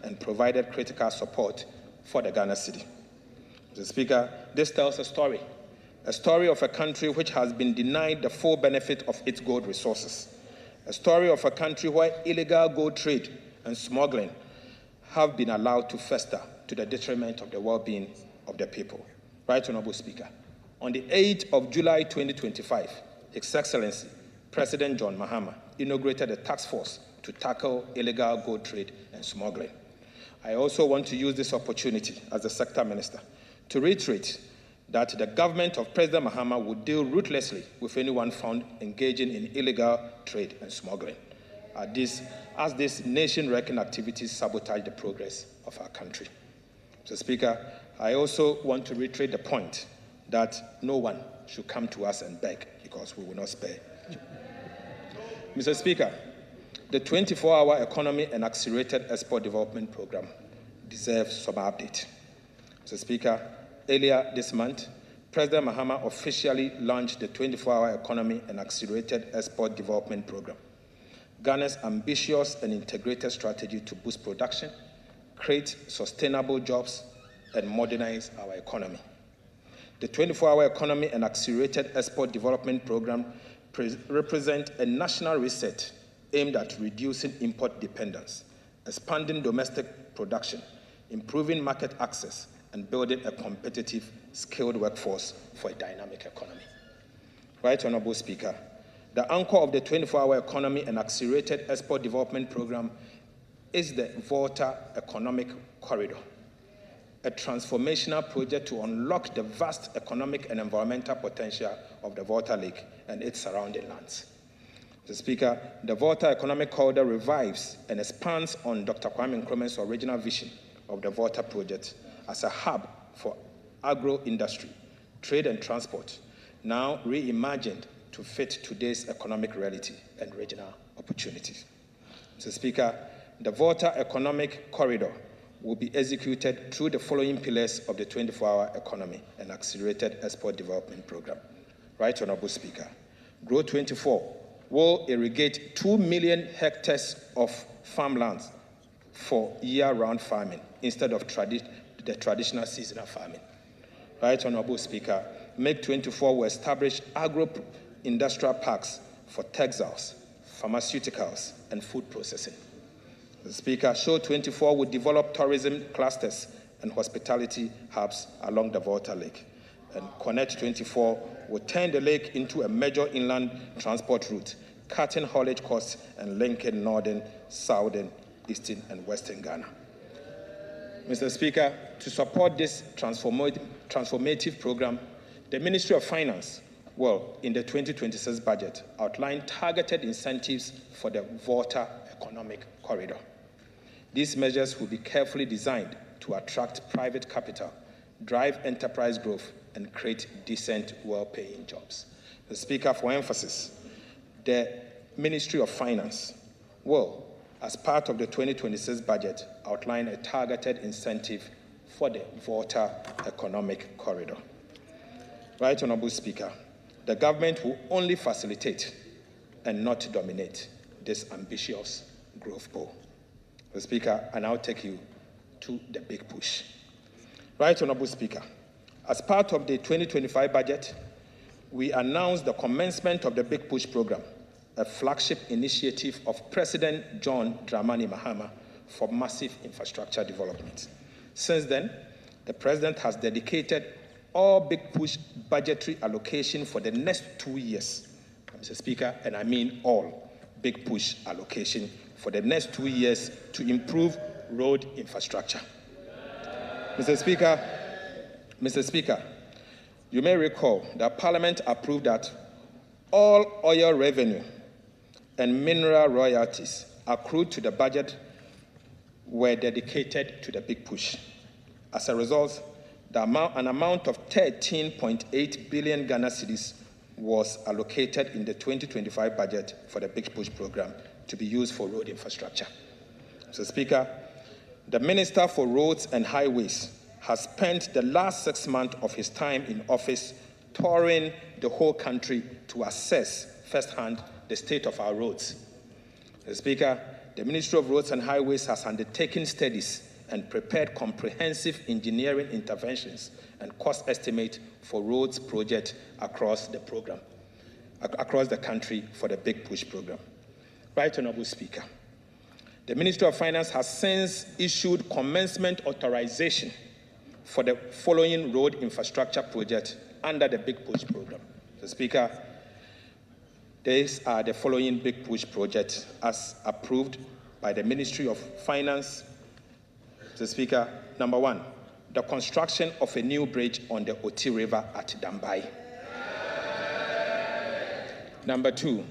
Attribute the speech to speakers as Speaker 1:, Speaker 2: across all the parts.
Speaker 1: and provided critical support for the Ghana city. Mr. Speaker, this tells a story of a country which has been denied the full benefit of its gold resources, a story of a country where illegal gold trade and smuggling have been allowed to fester to the detriment of the well-being of the people. Right Honorable Speaker, on the 8th of July 2025, His Excellency President John Mahama inaugurated a task force to tackle illegal gold trade and smuggling. I also want to use this opportunity as the Sector Minister to reiterate that the government of President Mahama would deal ruthlessly with anyone found engaging in illegal trade and smuggling, as these nation-wrecking activities sabotage the progress of our country. Mr. Speaker, I also want to reiterate the point that no one should come to us and beg, because we will not spare. Mr. Speaker, the 24-hour economy and accelerated export development program deserves some update. Mr. Speaker, earlier this month, President Mahama officially launched the 24-hour economy and accelerated export development program, Ghana's ambitious and integrated strategy to boost production, create sustainable jobs, and modernize our economy. The 24-hour economy and accelerated export development program represent a national reset aimed at reducing import dependence, expanding domestic production, improving market access, and building a competitive, skilled workforce for a dynamic economy. Right Honorable Speaker, the anchor of the 24-hour economy and accelerated export development program is the Volta Economic Corridor, a transformational project to unlock the vast economic and environmental potential of the Volta Lake and its surrounding lands. Mr. Speaker, the Volta Economic Corridor revives and expands on Dr. Kwame Nkrumah's original vision of the Volta project as a hub for agro-industry, trade and transport, now reimagined to fit today's economic reality and regional opportunities. Mr. Speaker, the Volta Economic Corridor will be executed through the following pillars of the 24-hour economy and accelerated export development program. Right Honorable Speaker, Grow 24 will irrigate 2 million hectares of farmlands for year-round farming instead of the traditional seasonal farming. Right Honorable Speaker, Make 24 will establish agro-industrial parks for textiles, pharmaceuticals, and food processing. The Speaker, Show 24 will develop tourism clusters and hospitality hubs along the Volta Lake. And Connect 24 will turn the lake into a major inland transport route, cutting haulage costs and linking northern, southern, eastern, and western Ghana. Mr. Speaker, to support this transformative program, the Ministry of Finance will, in the 2026 budget, outline targeted incentives for the Volta Economic Corridor. These measures will be carefully designed to attract private capital, drive enterprise growth, and create decent, well-paying jobs. The Speaker, for emphasis, the Ministry of Finance will, as part of the 2026 budget, outline a targeted incentive for the Volta Economic Corridor. Right Honorable Speaker, the government will only facilitate and not dominate this ambitious growth goal. The Speaker, I now take you to the big push. Right Honorable Speaker, as part of the 2025 budget, we announced the commencement of the Big Push program, a flagship initiative of President John Dramani Mahama for massive infrastructure development. Since then, the President has dedicated all Big Push budgetary allocation for the next 2 years, Mr. Speaker, and I mean all Big Push allocation for the next 2 years to improve road infrastructure. Mr. Speaker, you may recall that Parliament approved that all oil revenue and mineral royalties accrued to the budget were dedicated to the Big Push. As a result, an amount of 13.8 billion Ghana cedis was allocated in the 2025 budget for the Big Push program to be used for road infrastructure. Mr. Speaker, the Minister for Roads and Highways has spent the last 6 months of his time in office touring the whole country to assess firsthand the state of our roads. Mr. Speaker, The Ministry of Roads and Highways has undertaken studies and prepared comprehensive engineering interventions and cost estimate for roads project across the country for the Big Push program. Right Honorable Speaker, the Ministry of Finance has since issued commencement authorization for the following road infrastructure projects under the Big Push program. Mr. Speaker, these are the following Big Push projects as approved by the Ministry of Finance. Mr. Speaker, number 1, the construction of a new bridge on the Oti River at Dambai. Number 2,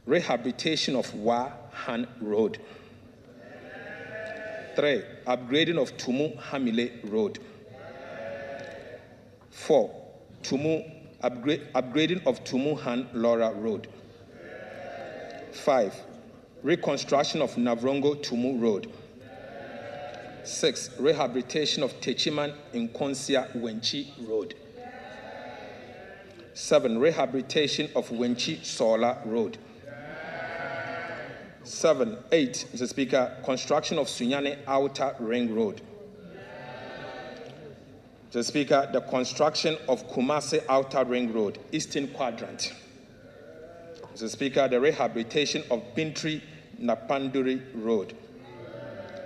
Speaker 1: rehabilitation of Wahan Road. 3, upgrading of Tumu Hamile Road. 4, upgrading of Tumu Han Laura Road. 5, reconstruction of Navrongo Tumu Road. 6, rehabilitation of Techiman Nkonsia Wenchi Road. 7, rehabilitation of Wenchi Sola Road. 8, Mr. Speaker, construction of Sunyane Outer Ring Road. Mr. Speaker, the construction of Kumasi Outer Ring Road, Eastern Quadrant. Mr. Speaker, the rehabilitation of Bintri Napanduri Road.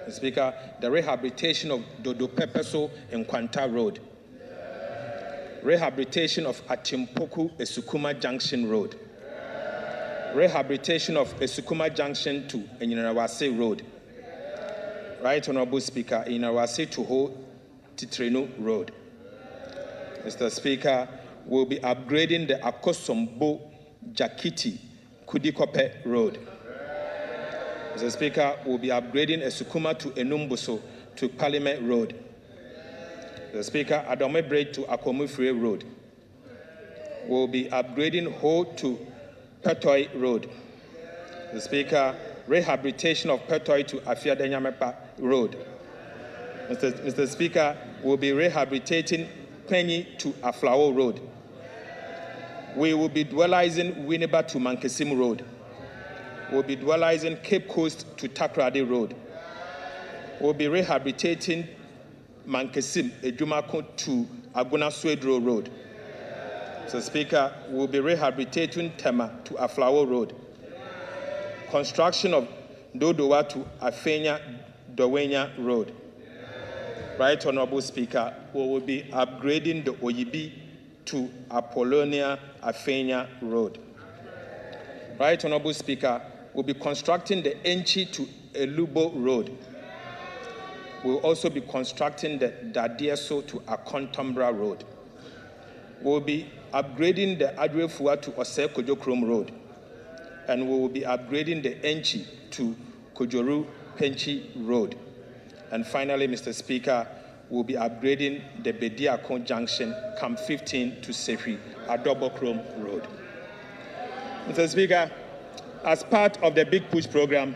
Speaker 1: Mr. Speaker, the rehabilitation of Dodo Pepeso and Kwanta Road. Rehabilitation of Atimpoku Esukuma Junction Road. Rehabilitation of Esukuma Junction to Enyinawase Road. Right Honorable Speaker, Enyinawase to Ho Titrenu Road. Mr. Speaker, we'll be upgrading the Akosombo Jakiti Kudikope Road. Mr. Speaker, we'll be upgrading Esukuma to Enumbuso to Parliament Road. Mr. Speaker, Adome Bridge to Akomufre Road. We'll be upgrading Ho to Petoi Road. Mr. Speaker, rehabilitation of Petoi to Afiadenyamepa Road. Mr. Speaker, we'll be rehabilitating Penny to Aflao Road. We will be dualizing Winneba to Mankesim Road. We'll be dualizing Cape Coast to Takrade Road. We'll be rehabilitating Mankesim Ejumako to Aguna Swedro Road. Mr. Speaker, we'll be rehabilitating Tema to Aflao Road. Construction of Dodowa to Afenya Dowenya Road. Right Honorable Speaker, we will be upgrading the Oyibi to Apollonia Afenya Road. Right Honorable Speaker, we'll be constructing the Enchi to Elubo Road. We'll also be constructing the Dadieso to Akontombra Road. We'll be upgrading the Adwefua to Ose Kojokrom Road. And we will be upgrading the Enchi to Kojoru Penchi Road. And finally, Mr. Speaker, we'll be upgrading the Bediako Junction, Camp 15 to Sefi, Adobokrom Road. Mr. Speaker, as part of the Big Push program,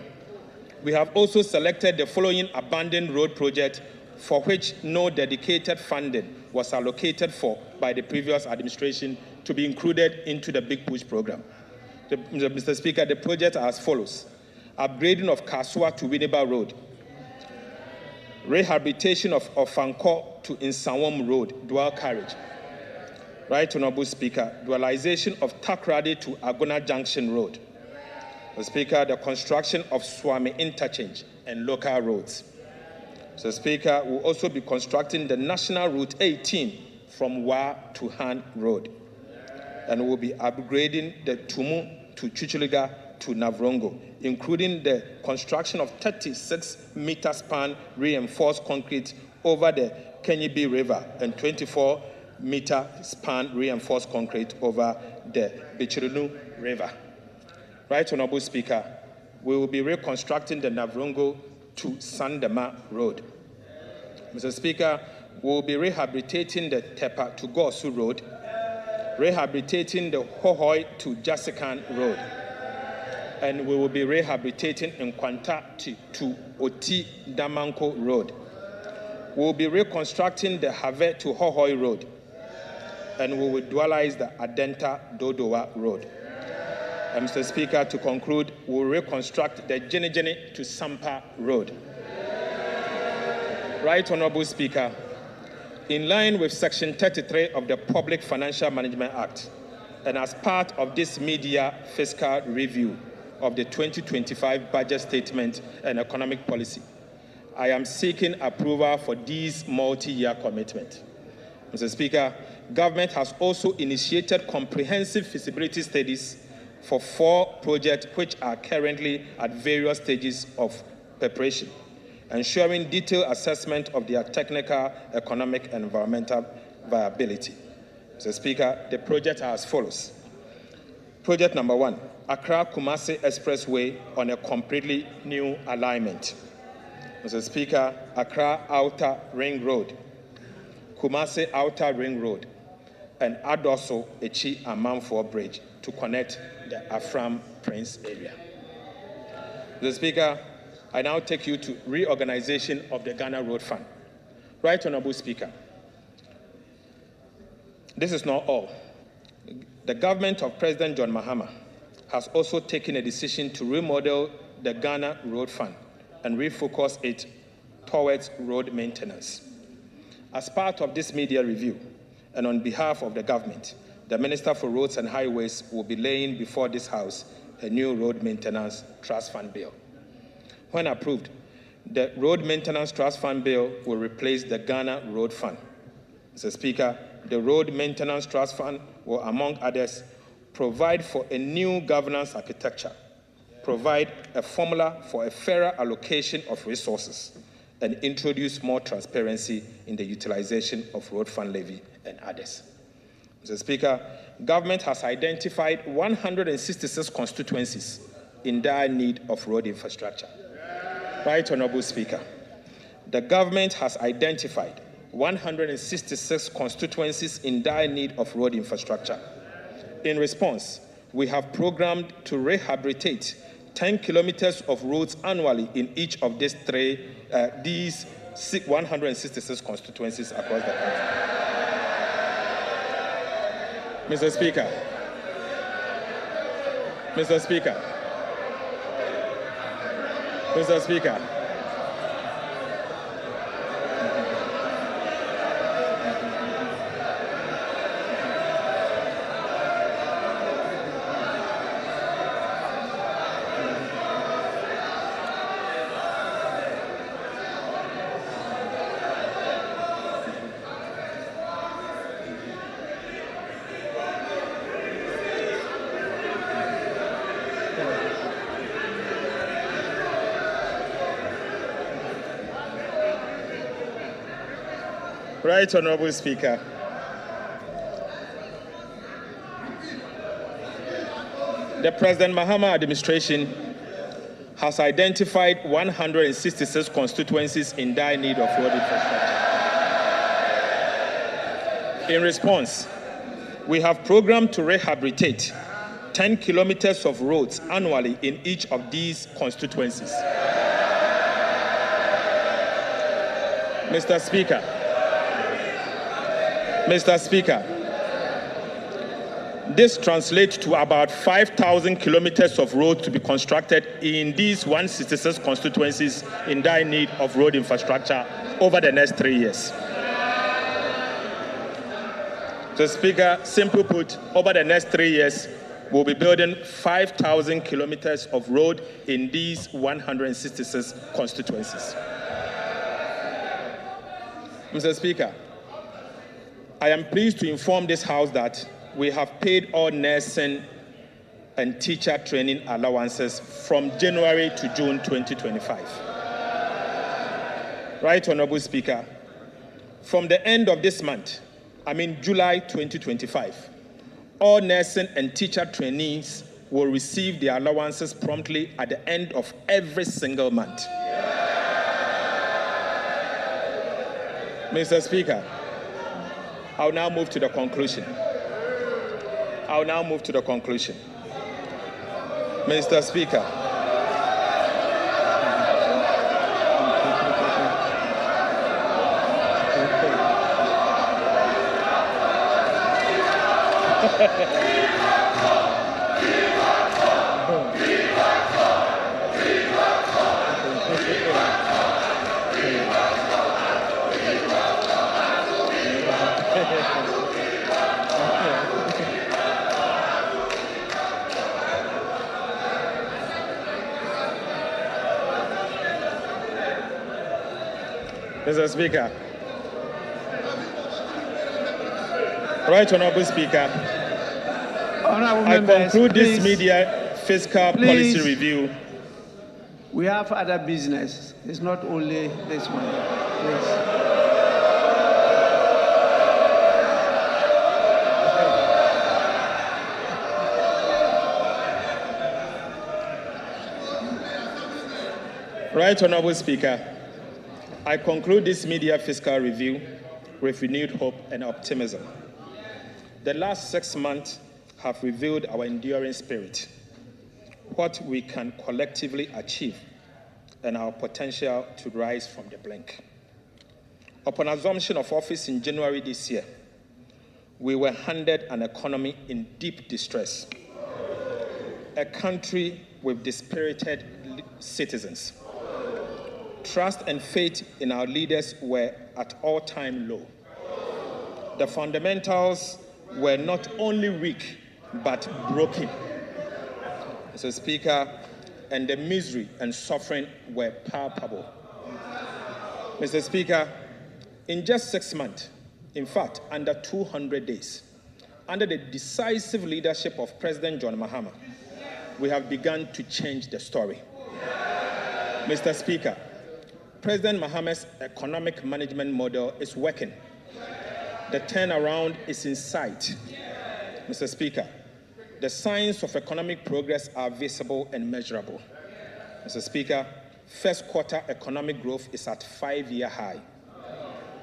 Speaker 1: we have also selected the following abandoned road project for which no dedicated funding was allocated for by the previous administration to be included into the Big Push program. Mr. Speaker, the project are as follows: upgrading of Kasua to Winneba Road, rehabilitation of Ofanko to Insawam Road, dual carriage. Right Honorable Speaker, dualization of Takrade to Agona Junction Road. Mr. Speaker, the construction of Swami Interchange and local roads. Mr. Speaker, we'll also be constructing the National Route 18 from Wa to Han Road. And we'll be upgrading the Tumu to Chuchuliga to Navrongo, including the construction of 36-meter span reinforced concrete over the Kenyibi River and 24-meter span reinforced concrete over the Bichirunu River. Right Honorable Speaker, we will be reconstructing the Navrongo to Sandema Road. Mr. Speaker, we will be rehabilitating the Tepa to Gosu Road, rehabilitating the Hohoi to Jasikan Road, and we will be rehabilitating Nkwanta to Oti Damanko Road. We will be reconstructing the Have to Hohoi Road, and we will dualize the Adenta Dodowa Road. Mr. Speaker, to conclude, we will reconstruct the Jenny to Sampa Road. Right Honourable Speaker, in line with Section 33 of the Public Financial Management Act, and as part of this mid-year fiscal review of the 2025 budget statement and economic policy, I am seeking approval for these multi-year commitments. Mr. Speaker, government has also initiated comprehensive feasibility studies for 4 projects which are currently at various stages of preparation, ensuring detailed assessment of their technical, economic, and environmental viability. Mr. Speaker, the projects are as follows. Project number 1, Accra-Kumasi Expressway on a completely new alignment. Mr. Speaker, Accra Outer Ring Road, Kumasi Outer Ring Road, and Adoso Echi Amanfo Bridge to connect the Afram Prince area. Mr. Speaker, I now take you to reorganization of the Ghana Road Fund. Right Honourable Speaker, this is not all. The government of President John Mahama has also taken a decision to remodel the Ghana Road Fund and refocus it towards road maintenance. As part of this media review, and on behalf of the government, the Minister for Roads and Highways will be laying before this House a new road maintenance trust fund bill. When approved, the Road Maintenance Trust Fund Bill will replace the Ghana Road Fund. Mr. Speaker, the Road Maintenance Trust Fund will, among others, provide for a new governance architecture, provide a formula for a fairer allocation of resources, and introduce more transparency in the utilization of road fund levy and others. Mr. Speaker, government has identified 166 constituencies in dire need of road infrastructure. Right Honourable Speaker, the government has identified 166 constituencies in dire need of road infrastructure. In response, we have programmed to rehabilitate 10 kilometers of roads annually in each of these 166 constituencies across the country. Mr. Speaker, Mr. Speaker, Mr. Speaker, Right Honourable Speaker, the President Mahama administration has identified 166 constituencies in dire need of road infrastructure. In response, we have programmed to rehabilitate 10 kilometers of roads annually in each of these constituencies. Mr. Speaker, Mr. Speaker, this translates to about 5,000 kilometers of road to be constructed in these 166 constituencies in dire need of road infrastructure over the next 3 years. So, Speaker, simply put, over the next 3 years, we'll be building 5,000 kilometers of road in these 166 constituencies. Mr. Speaker, I am pleased to inform this House that we have paid all nursing and teacher training allowances from January to June 2025. Right Honourable Speaker, from the end of this month, July 2025, all nursing and teacher trainees will receive their allowances promptly at the end of every single month. Mr. Speaker, I'll now move to the conclusion. Mr. Speaker, Mr. Speaker. Right, Honorable Speaker.
Speaker 2: Honorable
Speaker 1: I
Speaker 2: members,
Speaker 1: conclude
Speaker 2: please,
Speaker 1: this media fiscal policy review.
Speaker 2: We have other business. It's not only this one. Please.
Speaker 1: Right, Honorable Speaker. I conclude this media fiscal review with renewed hope and optimism. The last 6 months have revealed our enduring spirit, what we can collectively achieve, and our potential to rise from the brink. Upon assumption of office in January this year, we were handed an economy in deep distress, a country with dispirited citizens. Trust and faith in our leaders were at all-time low. The fundamentals were not only weak, but broken. Mr. Speaker, and the misery and suffering were palpable. Mr. Speaker, in just 6 months, in fact, under 200 days, under the decisive leadership of President John Mahama, we have begun to change the story. Mr. Speaker, President Mahama's economic management model is working. The turnaround is in sight. Mr. Speaker, the signs of economic progress are visible and measurable. Mr. Speaker, first quarter economic growth is at 5-year high.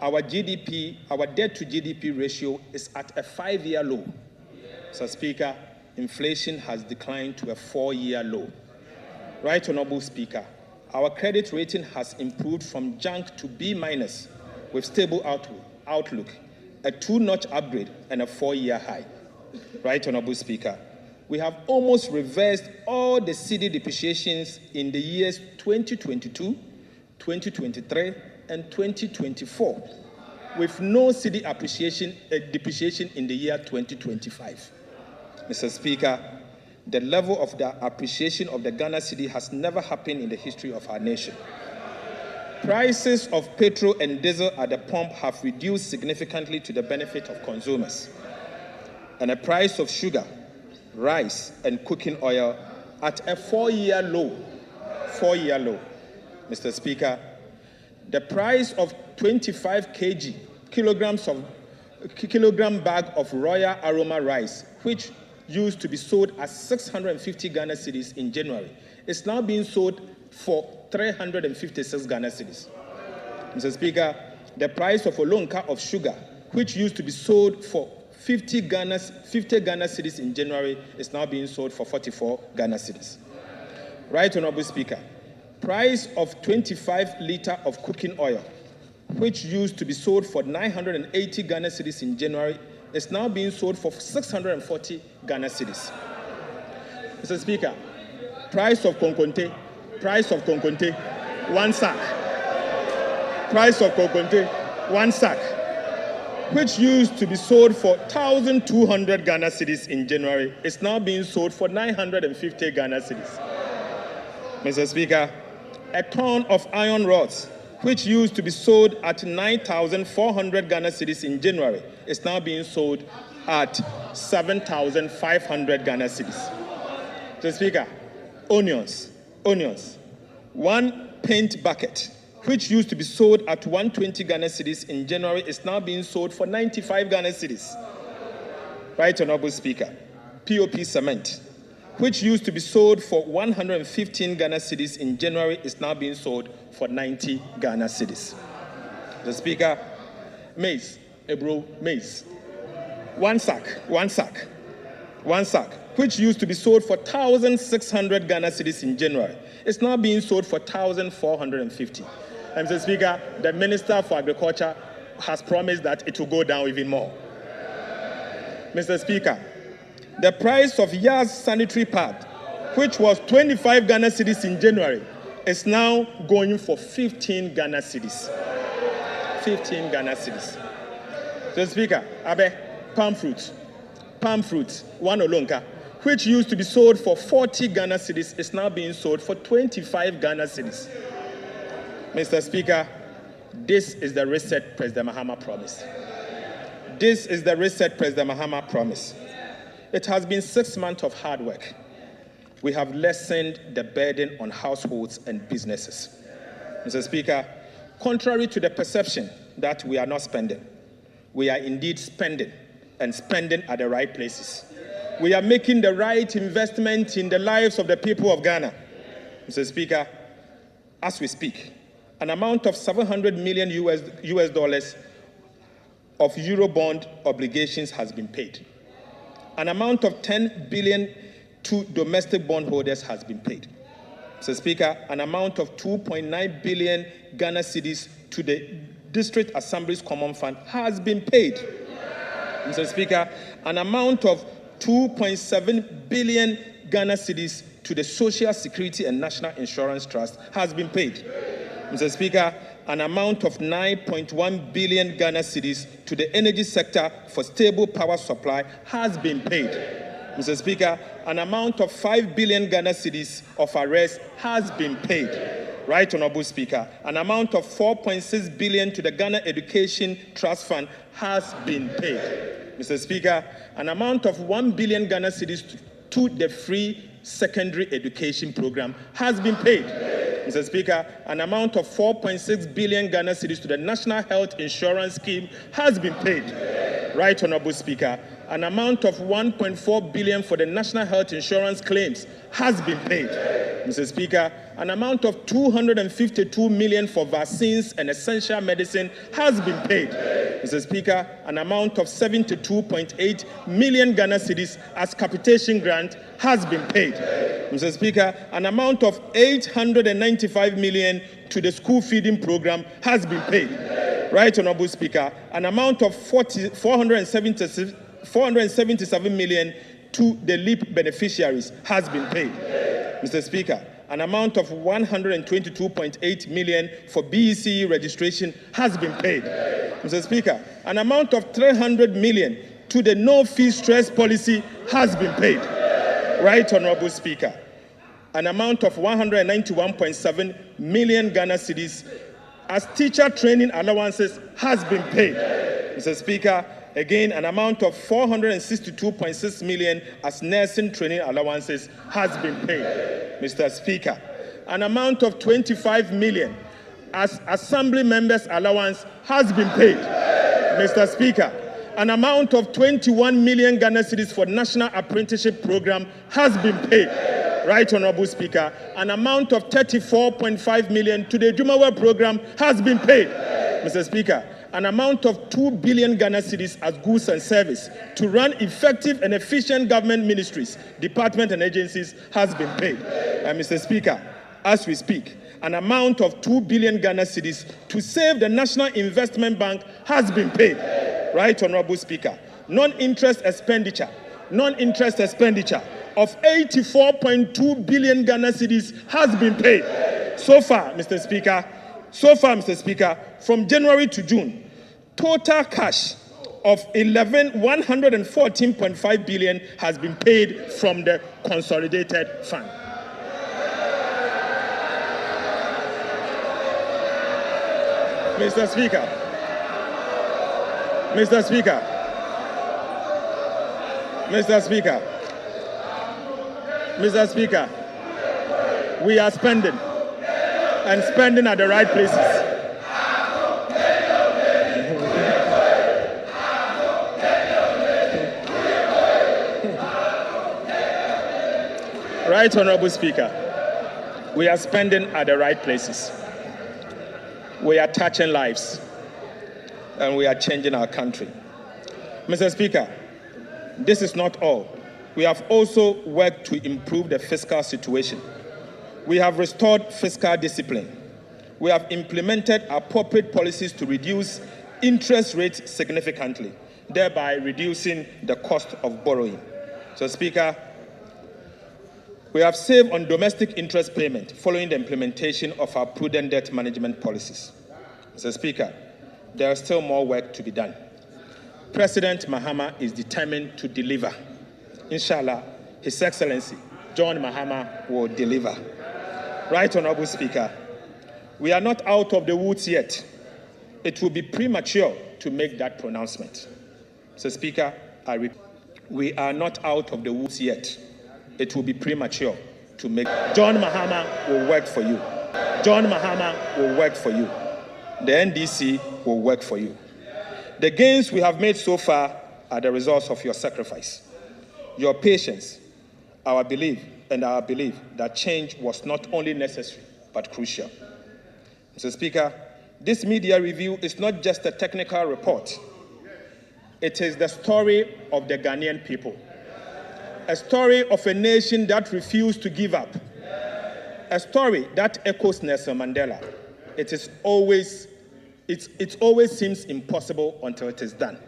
Speaker 1: Our GDP, our debt to GDP ratio is at a 5-year low. Mr. Speaker, inflation has declined to a 4-year low. Right, Honorable Speaker, our credit rating has improved from junk to B- with stable outlook, a 2-notch upgrade and a 4-year high. Right, Honorable Speaker, we have almost reversed all the cedi depreciations in the years 2022, 2023, and 2024, with no cedi depreciation in the year 2025. Mr. Speaker, the level of the appreciation of the Ghana cedi has never happened in the history of our nation. Prices of petrol and diesel at the pump have reduced significantly to the benefit of consumers. And the price of sugar, rice, and cooking oil at a 4-year low. 4-year low. Mr. Speaker, the price of 25 kilogram bag of Royal Aroma rice, which used to be sold at 650 Ghana cedis in January, is now being sold for 356 Ghana cedis. Mr. Speaker, the price of a lonka of sugar, which used to be sold for 50 Ghana cedis in January, is now being sold for 44 Ghana cedis. Right, Honorable Speaker, price of 25-liter of cooking oil, which used to be sold for 980 Ghana cedis in January, is now being sold for 640 Ghana cedis. Mr. Speaker, price of konkonte, 1 sack. Price of konkonte, 1 sack, which used to be sold for 1,200 Ghana cedis in January, is now being sold for 950 Ghana cedis. Mr. Speaker, a ton of iron rods, which used to be sold at 9,400 Ghana cedis in January, is now being sold at 7,500 Ghana cedis. Mr. Speaker, onions. 1 paint bucket, which used to be sold at 120 Ghana cedis in January, is now being sold for 95 Ghana cedis. Right, Honorable Speaker, POP cement, which used to be sold for 115 Ghana cedis in January, is now being sold for 90 Ghana cedis. The Speaker, maize, maize, 1 sack, which used to be sold for 1,600 Ghana cedis in January, is now being sold for 1,450. And Mr. Speaker, the Minister for Agriculture has promised that it will go down even more. Mr. Speaker, the price of Yas sanitary pad, which was 25 Ghana cedis in January, is now going for 15 Ghana cedis. 15 Ghana cedis. Mr. Speaker, palm fruit, 1 olonka, which used to be sold for 40 Ghana cedis, is now being sold for 25 Ghana cedis. Mr. Speaker, This is the reset President Mahama promised. This is the reset President Mahama promised. It has been 6 months of hard work. We have lessened the burden on households and businesses. Mr. Speaker, contrary to the perception that we are not spending, we are indeed spending, and spending at the right places. We are making the right investment in the lives of the people of Ghana. Mr. Speaker, as we speak, an amount of $700 million US dollars of Eurobond obligations has been paid. An amount of 10 billion to domestic bondholders has been paid. Mr. Speaker, an amount of 2.9 billion Ghana cedis to the District Assembly's Common Fund has been paid. Mr. Speaker, an amount of 2.7 billion Ghana cedis to the Social Security and National Insurance Trust has been paid. Mr. Speaker, an amount of 9.1 billion Ghana cedis to the energy sector for stable power supply has been paid. Mr. Speaker, an amount of 5 billion Ghana cedis of arrears has been paid. Right, Honorable Speaker, an amount of 4.6 billion to the Ghana Education Trust Fund has been paid. Mr. Speaker, an amount of 1 billion Ghana cedis to the free secondary education program has been paid. Mr. Speaker, an amount of 4.6 billion Ghana cedis to the National Health Insurance Scheme has been paid. Right, Honorable Speaker, an amount of 1.4 billion for the National Health Insurance claims has been paid. Mr. Speaker, an amount of 252 million for vaccines and essential medicine has been paid. Mr. Speaker, an amount of 72.8 million Ghana cedis as capitation grant has been paid. Mr. Speaker, an amount of 895 million to the school feeding program has been paid. Right, Honorable Speaker, an amount of 477 million to the LEAP beneficiaries has been paid. Mr. Speaker, an amount of 122.8 million for BECE registration has been paid. Mr. Speaker, an amount of 300 million to the no-fee stress policy has been paid. Right, Honorable Speaker, an amount of 191.7 million Ghana cedis as teacher training allowances has been paid. Mr. Speaker, again, an amount of 462.6 million as nursing training allowances has been paid. Mr. Speaker, an amount of 25 million as assembly members' allowance has been paid. Mr. Speaker, an amount of 21 million Ghana cedis for National Apprenticeship Program has been paid. Right, Honorable Speaker, an amount of 34.5 million to the GhanaWeb program has been paid. Mr. Speaker, an amount of 2 billion Ghana cedis as goods and service to run effective and efficient government ministries, departments and agencies has been paid. And Mr. Speaker, as we speak, an amount of 2 billion Ghana cedis to save the National Investment Bank has been paid. Right, Honorable Speaker, non-interest expenditure of 84.2 billion Ghana cedis has been paid. So far, Mr. Speaker, from January to June, total cash of 114.5 billion has been paid from the consolidated fund. Mr. Speaker, we are spending and spending at the right places. Right, Honorable Speaker, we are spending at the right places. We are touching lives, and we are changing our country. Mr. Speaker, this is not all. We have also worked to improve the fiscal situation. We have restored fiscal discipline. We have implemented appropriate policies to reduce interest rates significantly, thereby reducing the cost of borrowing. So, Speaker, we have saved on domestic interest payment following the implementation of our prudent debt management policies. Mr. Speaker, there is still more work to be done. President Mahama is determined to deliver. Inshallah, His Excellency John Mahama will deliver. Right, Honorable Speaker, we are not out of the woods yet. it will be premature to make that pronouncement. Mr. Speaker, I repeat, we are not out of the woods yet. It will be premature to make. John Mahama will work for you. John Mahama will work for you. The NDC will work for you. The gains we have made so far are the results of your sacrifice, your patience, our belief that change was not only necessary, but crucial. Mr. Speaker, this media review is not just a technical report. It is the story of the Ghanaian people, a story of a nation that refused to give up, a story that echoes Nelson Mandela. It always seems impossible until it is done.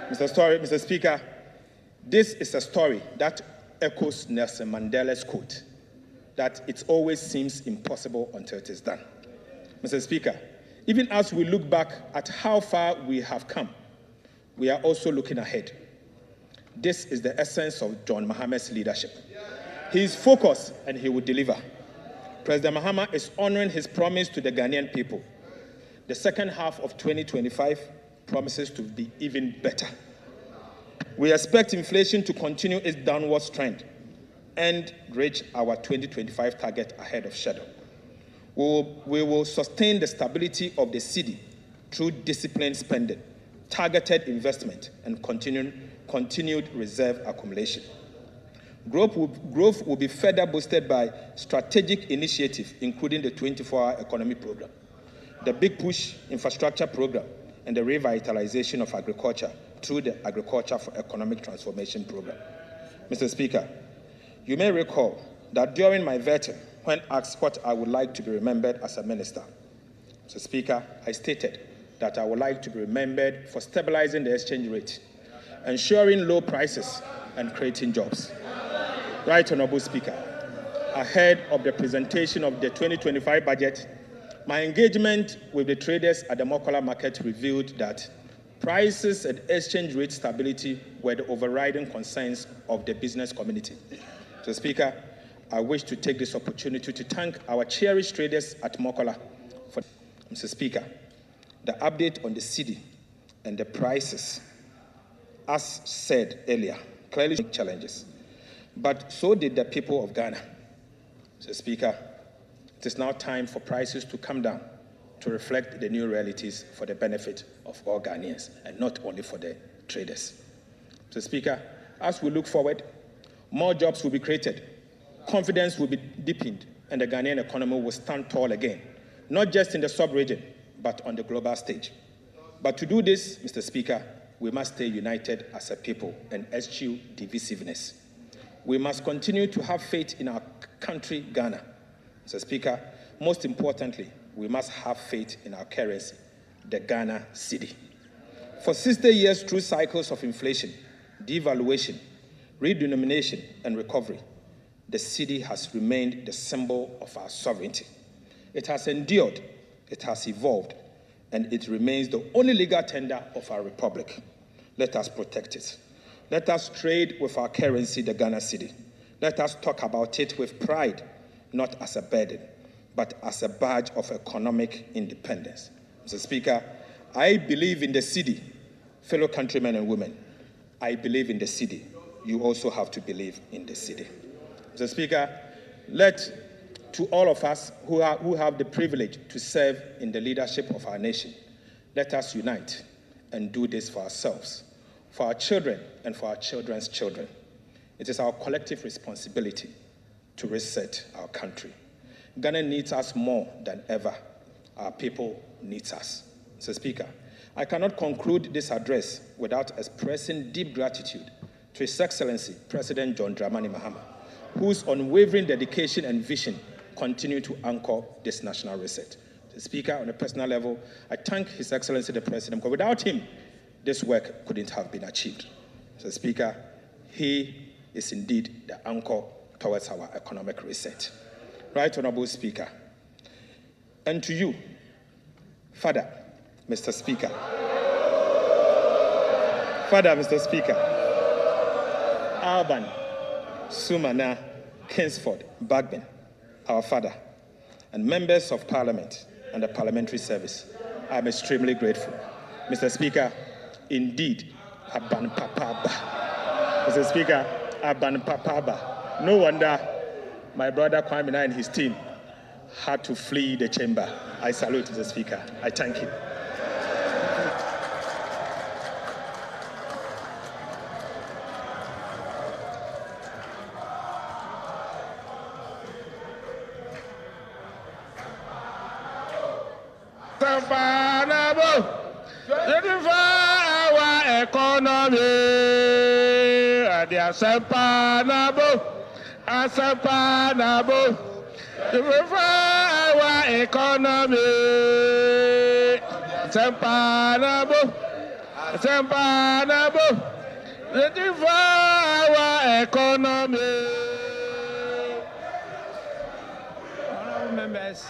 Speaker 1: Mr. Speaker, this is a story that echoes Nelson Mandela's quote, that it always seems impossible until it is done. Mr. Speaker, even as we look back at how far we have come, we are also looking ahead. This is the essence of John Mahama's leadership. He is focused and he will deliver. President Mahama is honoring his promise to the Ghanaian people. The second half of 2025 promises to be even better. We expect inflation to continue its downward trend and reach our 2025 target ahead of schedule. We will sustain the stability of the cedi through disciplined spending, targeted investment, and continued reserve accumulation. Growth will be further boosted by strategic initiatives, including the 24-hour economy program, the Big Push infrastructure program, and the revitalization of agriculture through the Agriculture for Economic Transformation program. Mr. Speaker, you may recall that during my vetting, when asked what I would like to be remembered as a minister, Mr. Speaker, I stated that I would like to be remembered for stabilizing the exchange rate, ensuring low prices, and creating jobs. Right Honorable Speaker, ahead of the presentation of the 2025 budget, my engagement with the traders at the Mokola market revealed that prices and exchange rate stability were the overriding concerns of the business community. So, Speaker, I wish to take this opportunity to thank our cherished traders at Mokola for. Mr. Speaker, the update on the cedi and the prices, as said earlier, clearly challenges, but so did the people of Ghana. Mr. Speaker, it is now time for prices to come down to reflect the new realities for the benefit of all Ghanaians and not only for the traders. Mr. Speaker, as we look forward, more jobs will be created, confidence will be deepened, and the Ghanaian economy will stand tall again, not just in the sub-region, but on the global stage. But to do this, Mr. Speaker, we must stay united as a people and eschew divisiveness. We must continue to have faith in our country, Ghana. Mr. Speaker, most importantly, we must have faith in our currency, the Ghana cedi. For 60 years through cycles of inflation, devaluation, redenomination, and recovery, the cedi has remained the symbol of our sovereignty. It has endured, it has evolved, and it remains the only legal tender of our republic. Let us protect it. Let us trade with our currency, the Ghana cedi. Let us talk about it with pride, not as a burden, but as a badge of economic independence. Mr. Speaker, I believe in the cedi. Fellow countrymen and women, I believe in the cedi. You also have to believe in the cedi. Mr. Speaker, to all of us who have the privilege to serve in the leadership of our nation, let us unite and do this for ourselves, for our children, and for our children's children. It is our collective responsibility to reset our country. Ghana needs us more than ever. Our people need us. Mr. Speaker, I cannot conclude this address without expressing deep gratitude to His Excellency President John Dramani Mahama, whose unwavering dedication and vision continue to anchor this national reset. Mr. Speaker, on a personal level, I thank His Excellency the President, because without him, this work couldn't have been achieved. Mr. Speaker, he is indeed the anchor towards our economic reset. Right Honorable Speaker, and to you, Father, Mr. Speaker, Alban, Sumana, Kingsford, Bagman, our father, and members of Parliament and the Parliamentary Service, I'm extremely grateful. Mr. Speaker, indeed, Aban Papaba. Mr. Speaker, Aban Papaba. No wonder my brother Kwame and his team had to flee the chamber. I salute the Speaker. I thank him. Our economy, our economy,
Speaker 2: Honorable members.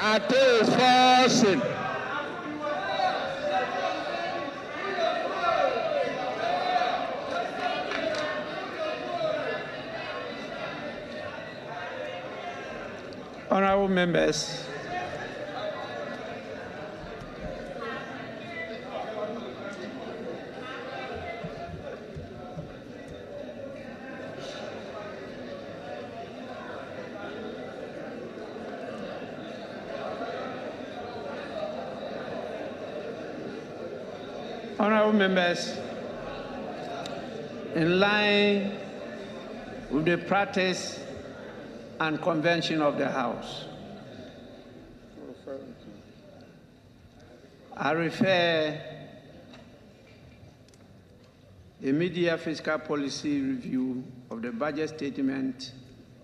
Speaker 1: Ato is forcing.
Speaker 2: Honorable members, in line with the practice and convention of the House, I refer the Media Fiscal Policy Review of the Budget Statement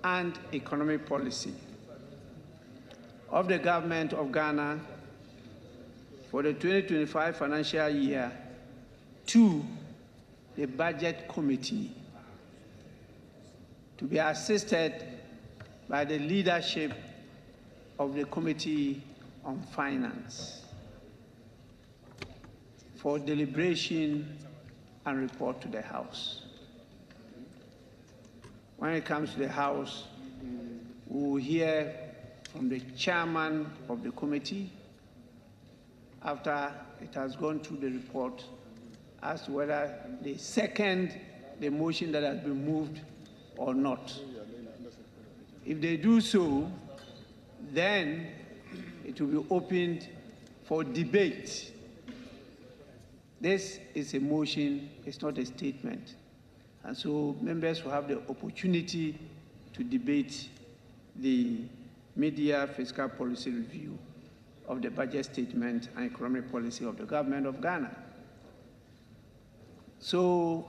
Speaker 2: and Economic Policy of the Government of Ghana for the 2025 financial year to the Budget Committee to be assisted by the leadership of the Committee on Finance for deliberation and report to the House. When it comes to the House, we will hear from the chairman of the committee after it has gone through the report as to whether they second the motion that has been moved or not. If they do so, then it will be opened for debate. This is a motion, it's not a statement. And so members will have the opportunity to debate the Media Fiscal Policy Review of the Budget Statement and Economic Policy of the Government of Ghana. So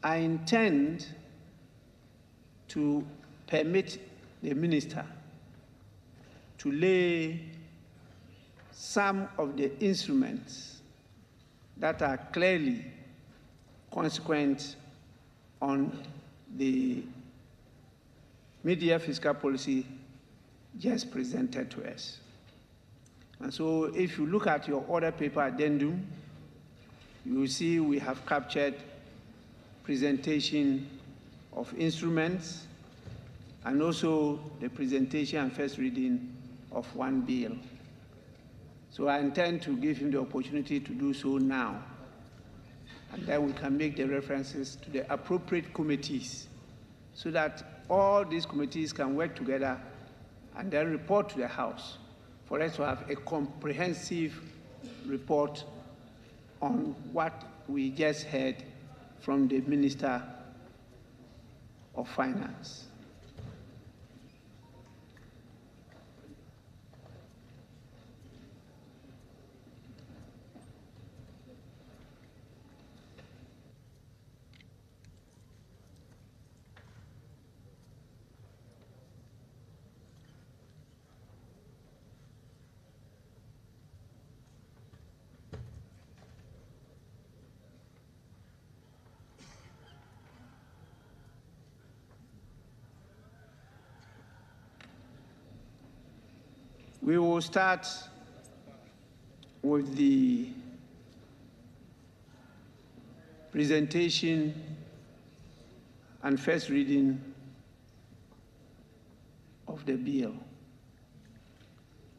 Speaker 2: I intend to permit the minister to lay some of the instruments that are clearly consequent on the Media Fiscal Policy just presented to us. And so if you look at your order paper addendum, you will see we have captured presentation of instruments and also the presentation and first reading of one bill. So I intend to give him the opportunity to do so now, and then we can make the references to the appropriate committees so that all these committees can work together and then report to the House for us to have a comprehensive report on what we just heard from the Minister of Finance. We will start with the presentation and first reading of the bill.